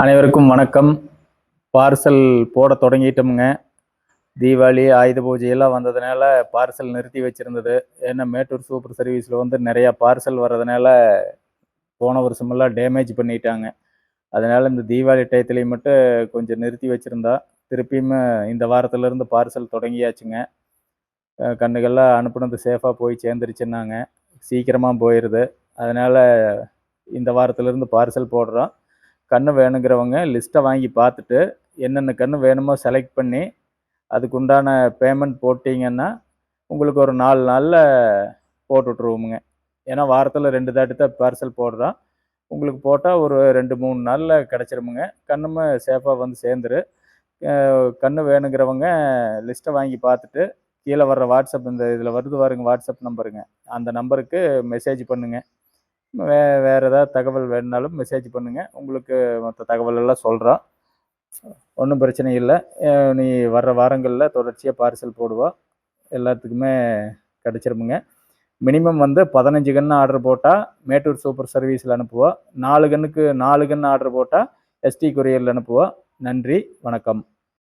அனைவருக்கும் வணக்கம். பார்சல் போட தொடங்கிட்டோமுங்க. தீபாவளி, ஆயுத பூஜை எல்லாம் வந்ததுனால பார்சல் நிறுத்தி வச்சிருந்தது. ஏன்னா மேட்டூர் சூப்பர் சர்வீஸில் வந்து நிறையா பார்சல் வர்றதுனால போன வருஷமெல்லாம் டேமேஜ் பண்ணிட்டாங்க. அதனால் இந்த தீபாவளி டயத்துலேயும் மட்டும் கொஞ்சம் நிறுத்தி வச்சுருந்தா, திருப்பியும் இந்த வாரத்திலேருந்து பார்சல் தொடங்கியாச்சுங்க. கன்றுகள்லாம் அனுப்புனது சேஃபாக போய் சேர்ந்துருச்சுன்னாங்க. சீக்கிரமாக போயிடுது. அதனால் இந்த வாரத்திலேருந்து பார்சல் போடுறோம். கன்று வேணுங்கிறவங்க லிஸ்ட்டை வாங்கி பார்த்துட்டு என்னென்ன கன்று வேணுமோ செலக்ட் பண்ணி அதுக்குண்டான பேமெண்ட் போட்டிங்கன்னா உங்களுக்கு ஒரு 4 நாளில் போட்டு விட்ருவோமுங்க. ஏன்னா வாரத்தில் 2 தாட்டி தான் பார்சல் போடுறோம். உங்களுக்கு போட்டால் ஒரு 2-3 நாளில் கிடச்சிருமுங்க. கன்றுமே சேஃபாக வந்து சேர்ந்துரு. கன்று வேணுங்கிறவங்க லிஸ்ட்டை வாங்கி பார்த்துட்டு கீழே வர்ற வாட்ஸ்அப் இந்த இதில் வருது பாருங்க வாட்ஸ்அப் நம்பருங்க. அந்த நம்பருக்கு மெசேஜ் பண்ணுங்கள். வேறு ஏதாவது தகவல் வேணுனாலும் மெசேஜ் பண்ணுங்கள். உங்களுக்கு மற்ற தகவல் எல்லாம் சொல்கிறோம். ஒன்றும் பிரச்சனை இல்லை. நீ வர்ற வாரங்களில் தொடர்ச்சியாக பார்சல் போடுவோம். எல்லாத்துக்குமே கிடச்சிருமுங்க. மினிமம் வந்து 15 கன்று ஆர்டர் போட்டால் மேட்டூர் சூப்பர் சர்வீஸில் அனுப்புவோம். 4 கன்றுக்கு 4 கன்று ஆர்டர் போட்டால் எஸ்டி கொரியரில் அனுப்புவோம். நன்றி, வணக்கம்.